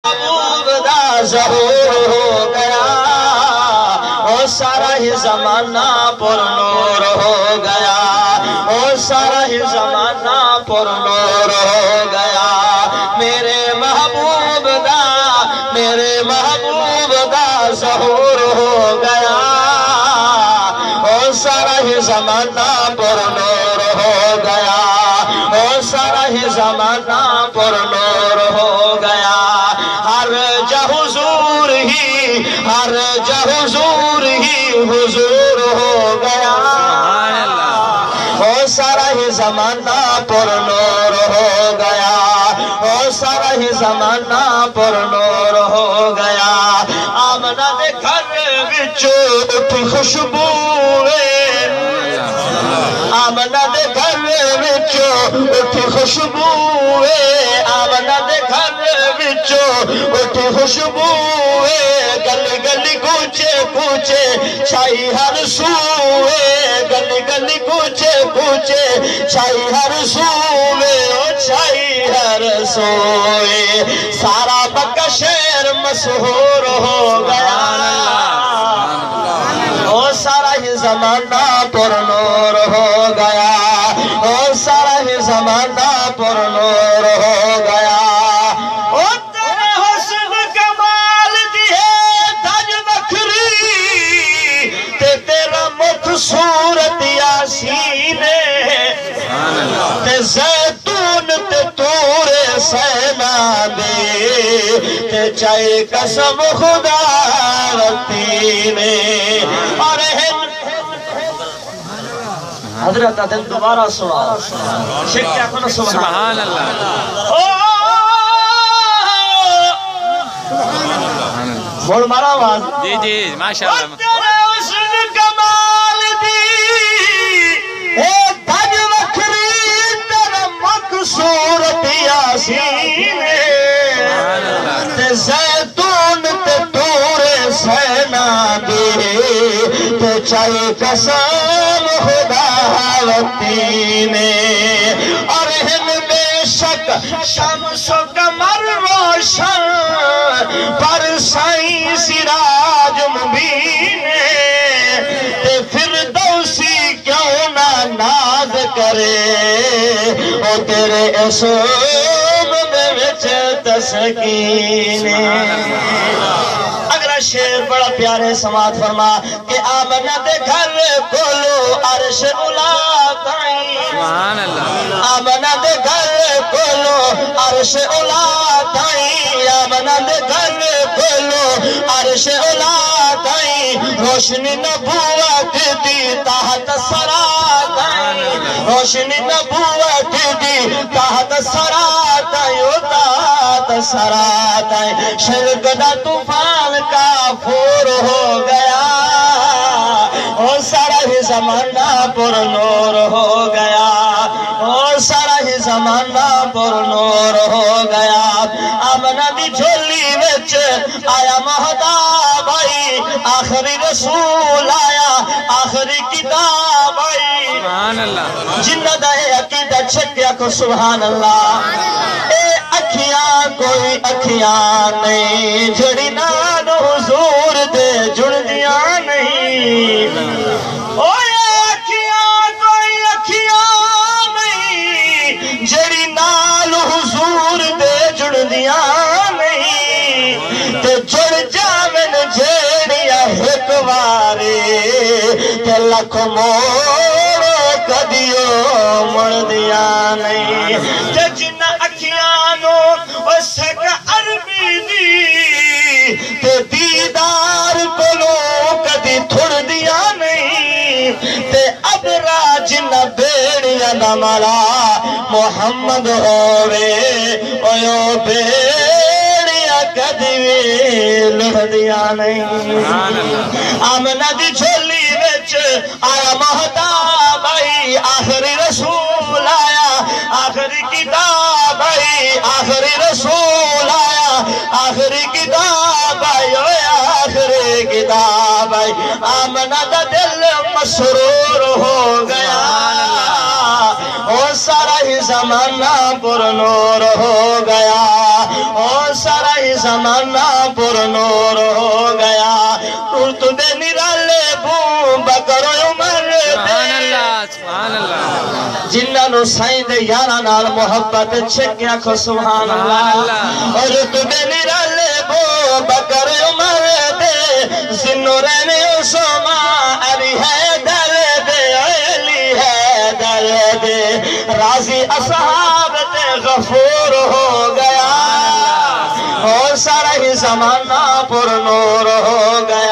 محبوب دا ظہور ہو گیا، وہ سارا ہی زمانہ پر نور ہو گیا، وہ سارا ہی زمانہ پر نور ہو گیا، میرے محبوب دا ظہور ہو گیا، وہ سارا ہی زمانہ پر نور ہو گیا، وہ سارا ہی زمانہ پر نور ہو گیا، ہر جا حضور ہی حضور ہو گیا، وہ سارا ہی زمانہ پر نور ہو گیا، وہ سارا ہی زمانہ پر نور ہو گیا، آمنہ دے گھر وچوں اٹھی خوشبو، آمنہ دے گھر وچوں اٹھی خوشبو، آمنہ دے گھر وچوں اٹھی خوشبو، گلی گلی کوچے کوچے چھائی ہر سوئے، گلی گلی کوچے کوچے چھائی ہر سوئے، چھائی ہر سوئے، سارا مکہ شہر مسحور ہو گیا، وہ سارا ہی زمانہ پر نور ہو گیا، وہ سارا ہی زمانہ پر نور ہو گیا، وہ تیرے حسن کمال دی ہے تاج بکری، تے تیرا مکھ صورت یاسین، تے زیتون تے طور سینا دے، تے چاہے قسم خدا رتین، اور حضرت دل دوبارہ سنا شیخ کیا کھنا سبحان اللہ، بول مارا آواز جی جی ماشاءاللہ، تیرے حسن کمال دی اے تاج وکھری، تیرا مکھ صورت یاسین، تے زیتون تے طور سینا دے، تے چاہے قسم خدا وطین، اور ہن بے شک شمس و قمر روشن، پر سائیں سراج مبین، تے فردوسی کیوں نہ ناز کرے، او تیرے اسم دے وچ تسکین، اگلا شعر بڑا پیارے سماعت فرما کہ آمنہ دے گھر کولو عرش اولا تائیں، آمنہ دے گھر کولو عرش اولا تائیں، آمنہ دے گھر کولو عرش اولا تائیں، روشنی نبوت دی تحت سرا تائیں، روشنی نبوت دی تحت سرا تائیں، تحت سرا تائیں، شرک دا طوفان کا پھور ہو گیا، وہ سارا ہی زمانہ پر نور ہو گیا، وہ سارا ہی زمانہ پر نور ہو گیا، آمنہ دی جھولی وچ آیا مہتاب آئی، آخری رسول آیا، آخری کتاب آئی، جنہ دا اے عقیدہ چھکیا کو سبحان اللہ، اے اکھیاں کوئی اکھیاں نہیں، جڑی نال حضور دے جڑ دیا نہیں، اوے اکھیاں کوئی اکھیاں نہیں، جڑی نال حضور دے جڑ دیا نہیں، تے جڑ جاون جیڑیا ایک وارے، تے لکھ موڑ کدیو مڑ دیا نہیں، تے جنہ اکھیاں نو سک عربی دی، تے دیدار کولو کدی تھوڑ دیا نہیں، تے اب راج نہ بیڑیا نہ ملا محمد ہوئے، اویو بیڑیا کدی لڑ دیا نہیں، آمنہ دی جھولی وچ آیا مہتاب آئی، آخری رسول آیا، آخری کتاب آئی، آخری رسول آیا، آخری کتاب آئی، آخری کتاب آئی، آمنہ دا دل مسرور ہو گیا، وہ سارا ہی زمانہ پر نور ہو گیا، وہ سارا ہی زمانہ پر نور ہو گیا تو دے نرالے ابو بکر عمر سبحان اللہ جنہاں نو سائیں دے یاراں نال محبت چھکیا کھو سبحان اللہ اور تو دے نرالے ابو بکر عمر دے زنو رہنے اسما علی حیدر دے علی حیدر دے راضی اصحاب تے غفور ہو گیا اور سارا ہی زمانہ پر نور ہو گیا